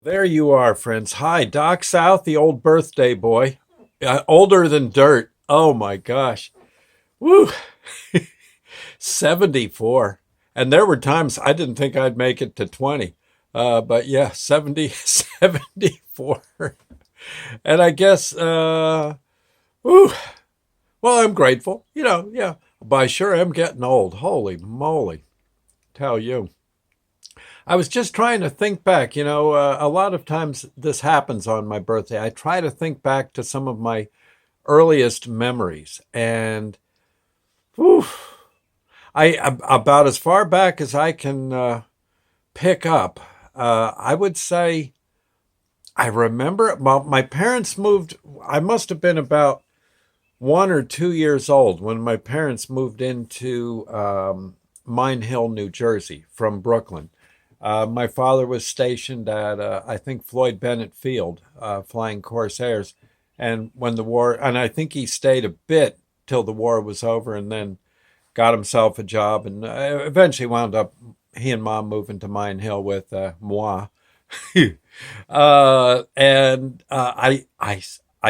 There you are, friends. Hi, Doc South, the old birthday boy. Older than dirt. Oh my gosh. Woo. 74. And there were times I didn't think I'd make it to 20. But yeah, 70, 74. And I guess, woo, well, I'm grateful. Yeah. But I sure am getting old. Holy moly. Tell you. I was just trying to think back. A lot of times this happens on my birthday. I try to think back to some of my earliest memories, and whew, about as far back as I can pick up. I would say I remember my parents moved. I must have been about 1 or 2 years old when my parents moved into Mine Hill, New Jersey, from Brooklyn. My father was stationed at, I think, Floyd Bennett Field, flying Corsairs. And when the war, and I think he stayed a bit till the war was over and then got himself a job and eventually wound up, he and mom moving to Mine Hill with moi. I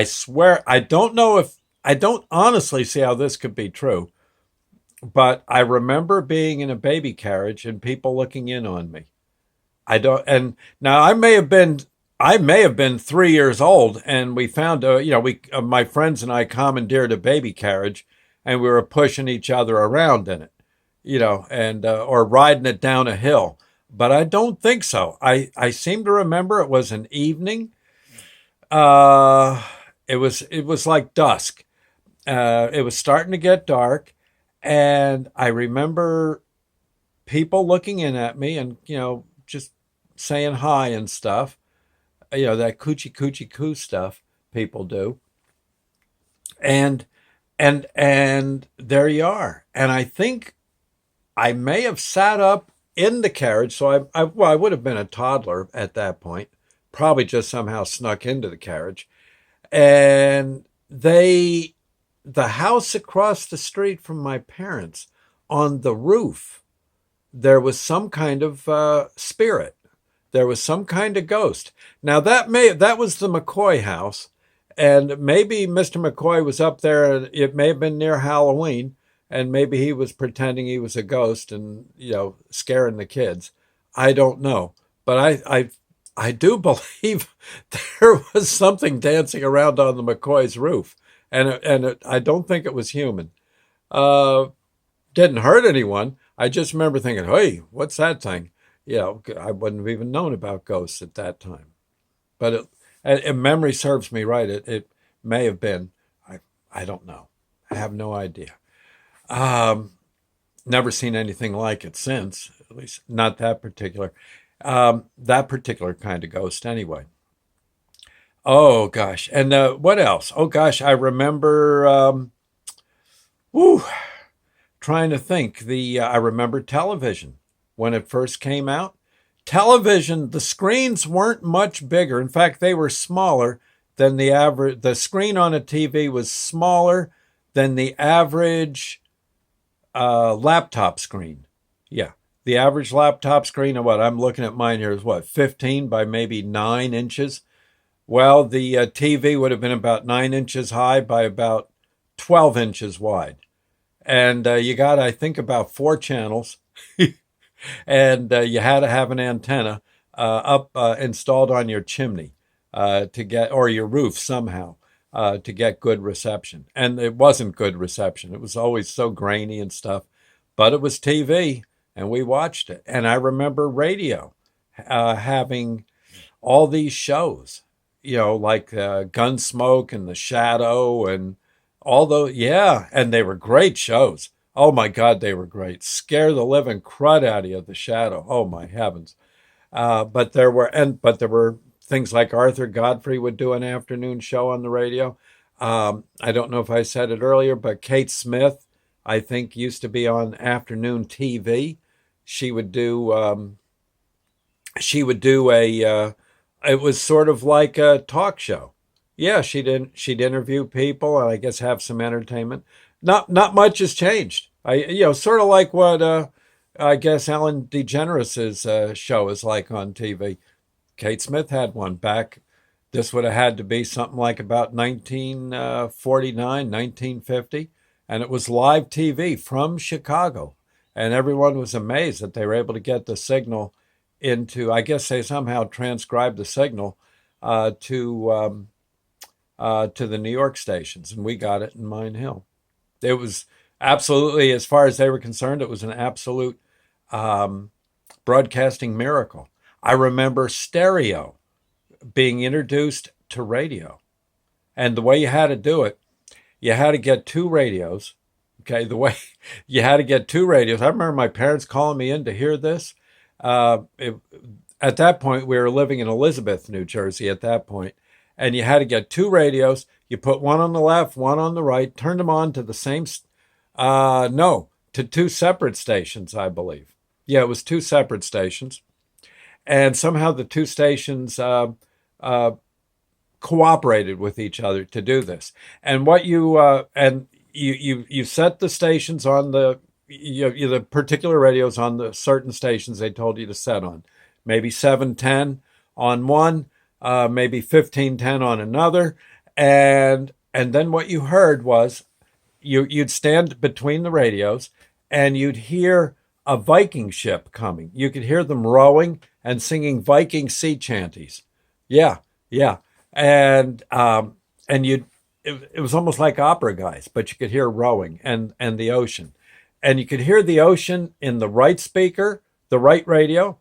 swear, I don't know if, I don't honestly see how this could be true, but I remember being in a baby carriage and people looking in on me. I don't, and now I may have been 3 years old, and we found, my friends and I commandeered a baby carriage, and we were pushing each other around in it, and or riding it down a hill. But I don't think so. I seem to remember it was an evening. Uh, it was like dusk. It was starting to get dark, and I remember people looking in at me, and just saying hi and stuff, that coochie coochie coo stuff people do. And and and there you are. And I think I may have sat up in the carriage, so I would have been a toddler at that point, probably just somehow snuck into the carriage. And the house across the street from my parents, on the roof, there was some kind of spirit. There was some kind of ghost. Now that was the McCoy house, and maybe Mr. McCoy was up there. And it may have been near Halloween, and maybe he was pretending he was a ghost and scaring the kids. I don't know, but I do believe there was something dancing around on the McCoy's roof, and I don't think it was human. Uh, didn't hurt anyone. I just remember thinking, "Hey, what's that thing?" I wouldn't have even known about ghosts at that time. But if memory serves me right, it may have been. I don't know. I have no idea. Um, Never seen anything like it since. At least not that particular kind of ghost. Anyway. Oh gosh, and what else? Oh gosh, I remember. Whew, trying to think. I remember television when it first came out. Television, the screens weren't much bigger. In fact, they were smaller than the average. The screen on a TV was smaller than the average laptop screen. Yeah, the average laptop screen. And what I'm looking at mine here is what, 15 by maybe 9 inches. Well, the TV would have been about 9 inches high by about 12 inches wide. And you got, I think, about four channels. And you had to have an antenna up installed on your chimney to get, or your roof somehow, to get good reception. And it wasn't good reception. It was always so grainy and stuff, but it was TV and we watched it. And I remember radio having all these shows, like Gunsmoke and The Shadow and all those. Yeah, and they were great shows. Oh my God, they were great. Scare the living crud out of you, The Shadow. Oh my heavens. But there were things like Arthur Godfrey would do an afternoon show on the radio. I don't know if I said it earlier, but Kate Smith, I think, used to be on afternoon TV. She would do a it was sort of like a talk show. Yeah, she'd interview people and I guess have some entertainment. Not much has changed. Sort of like what I guess Ellen DeGeneres' show is like on TV. Kate Smith had one back. This would have had to be something like about 1949, 1950. And it was live TV from Chicago. And everyone was amazed that they were able to get the signal into, I guess they somehow transcribed the signal uh, to to the New York stations. And we got it in Mine Hill. It was absolutely, as far as they were concerned, it was an absolute um, broadcasting miracle. I remember stereo being introduced to radio. And the way you had to do it, you had to get two radios. Okay, the way you had to get two radios. I remember my parents calling me in to hear this. Uh, it, at that point, we were living in Elizabeth, New Jersey at that point, and you had to get two radios. You put one on the left, one on the right, turned them on to the same, no, to two separate stations, I believe. Yeah, it was two separate stations. And somehow the two stations uh, cooperated with each other to do this. And what you set the stations on the particular radios on the certain stations they told you to set on, maybe 710 on one, maybe 1510 on another, and then what you heard was you'd stand between the radios and you'd hear a Viking ship coming. You could hear them rowing and singing Viking sea chanties. Yeah, yeah, and it was almost like opera guys, but you could hear rowing and the ocean, and you could hear the ocean in the right speaker, the right radio,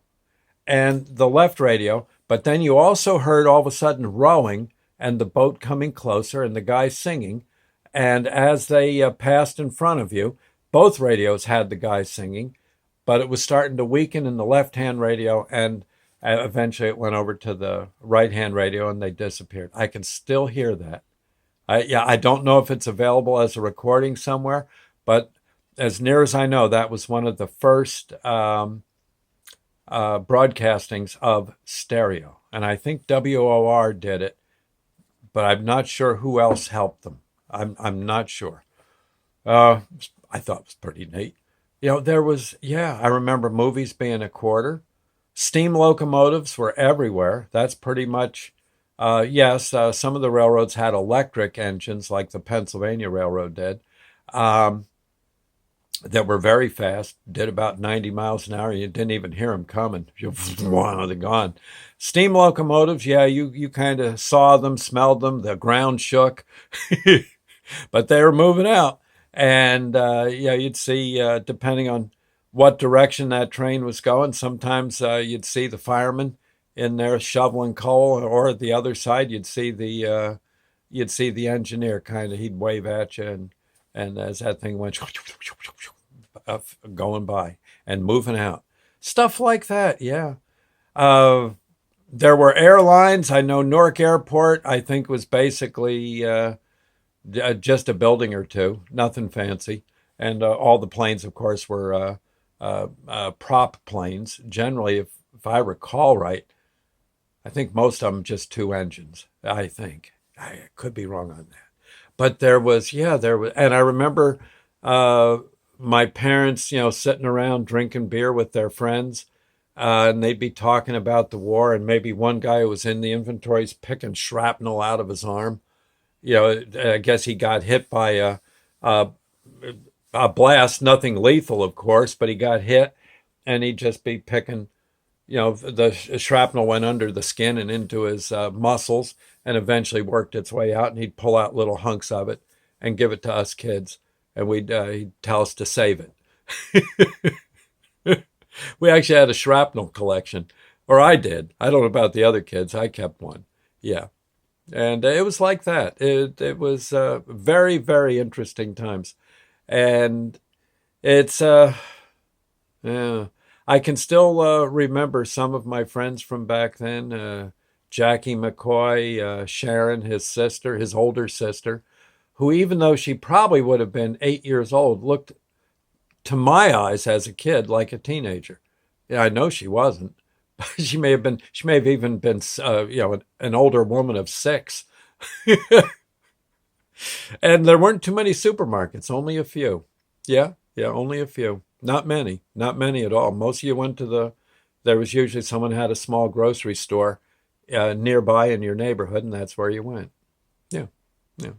and the left radio. But then you also heard all of a sudden rowing and the boat coming closer and the guy singing. And as they passed in front of you, both radios had the guy singing, but it was starting to weaken in the left hand radio. And eventually it went over to the right hand radio and they disappeared. I can still hear that. I don't know if it's available as a recording somewhere, but as near as I know, that was one of the first broadcastings of stereo. And I think WOR did it, but I'm not sure who else helped them. I'm not sure. Uh, I thought it was pretty neat. There was, yeah, I remember movies being a quarter. Steam locomotives were everywhere. That's pretty much, yes, some of the railroads had electric engines like the Pennsylvania Railroad did. Um, that were very fast, did about 90 miles an hour. You didn't even hear them coming. Wow, they're gone. Steam locomotives, yeah, you kind of saw them, smelled them, the ground shook, but they were moving out. And yeah, you'd see, depending on what direction that train was going, sometimes you'd see the firemen in there shoveling coal, or at the other side, you'd see the engineer kind of, he'd wave at you, and as that thing went going by and moving out, stuff like that. Yeah. Uh, there were airlines. I know Newark Airport, I think, was basically just a building or two, nothing fancy. And all the planes, of course, were prop planes. Generally, if I recall right, I think most of them just two engines. I think I could be wrong on that, but there was, and I remember my parents, sitting around drinking beer with their friends, and they'd be talking about the war, and maybe one guy who was in the inventories picking shrapnel out of his arm. I guess he got hit by a, a blast, nothing lethal, of course, but he got hit, and he'd just be picking. The shrapnel went under the skin and into his muscles, and eventually worked its way out. And he'd pull out little hunks of it and give it to us kids, and he'd tell us to save it. We actually had a shrapnel collection, or I did. I don't know about the other kids. I kept one. Yeah, and it was like that. It was very, very interesting times, and it's yeah. I can still remember some of my friends from back then. Jackie McCoy, Sharon, his sister, his older sister, who, even though she probably would have been 8 years old, looked to my eyes as a kid like a teenager. Yeah, I know she wasn't. She may have been. She may have even been, an older woman of 6. And there weren't too many supermarkets, only a few. Yeah, yeah, only a few. Not many at all. Most of you went to there was usually someone had a small grocery store, nearby in your neighborhood, and that's where you went. Yeah, yeah.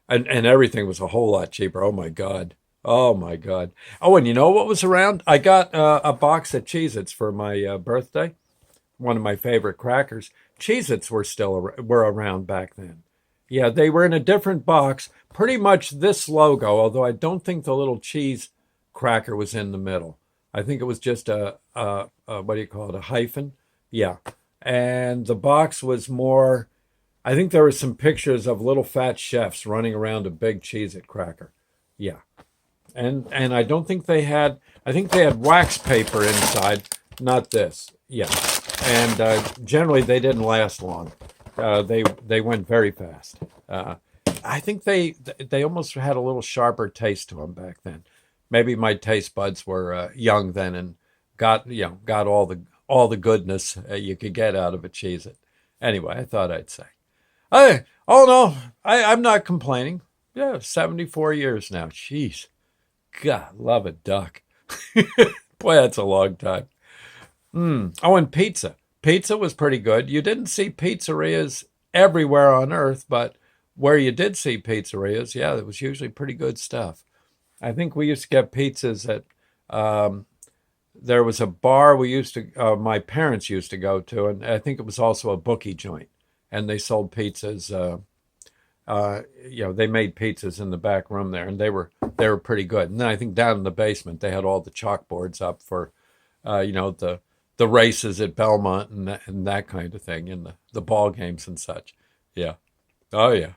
And everything was a whole lot cheaper. Oh my God. Oh my God. Oh, and you know what was around? I got a box of Cheez-Its for my birthday. One of my favorite crackers. Cheez-Its were around back then. Yeah, they were in a different box, pretty much this logo, although I don't think the little cheese cracker was in the middle. I think it was just a what do you call it, a hyphen? Yeah. And the box was more, I think there were some pictures of little fat chefs running around a big Cheez-It cracker. Yeah. And I don't think they had, I think they had wax paper inside, not this. Yeah. And generally they didn't last long. They went very fast. Uh, I think they almost had a little sharper taste to them back then. Maybe my taste buds were young then and got all the goodness you could get out of a Cheez-It. Anyway, I thought I'd say. Oh no, I'm not complaining. Yeah, 74 years now. Jeez. God, love a duck. Boy, that's a long time. Oh, and pizza. Pizza was pretty good. You didn't see pizzerias everywhere on earth, but where you did see pizzerias, yeah, it was usually pretty good stuff. I think we used to get pizzas at, um, there was a bar my parents used to go to, and I think it was also a bookie joint. And they sold pizzas. They made pizzas in the back room there, and they were pretty good. And then I think down in the basement they had all the chalkboards up for, the races at Belmont and that kind of thing, and the ball games and such. Yeah. Oh yeah.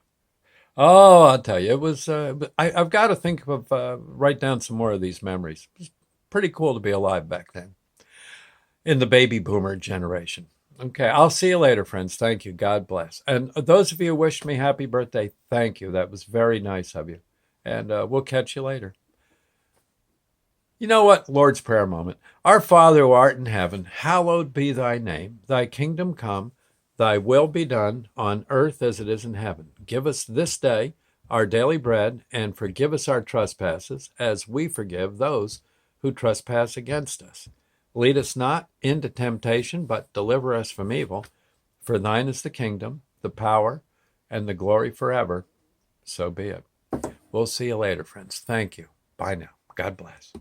Oh, I'll tell you, it was. I've got to think of write down some more of these memories. It was pretty cool to be alive back then in the baby boomer generation. Okay, I'll see you later, friends. Thank you. God bless. And those of you who wished me happy birthday, thank you. That was very nice of you. And we'll catch you later. You know what? Lord's Prayer moment. Our Father who art in heaven, hallowed be thy name. Thy kingdom come, thy will be done on earth as it is in heaven. Give us this day our daily bread, and forgive us our trespasses, as we forgive those who trespass against us. Lead us not into temptation, but deliver us from evil. For thine is the kingdom, the power, and the glory forever. So be it. We'll see you later, friends. Thank you. Bye now. God bless.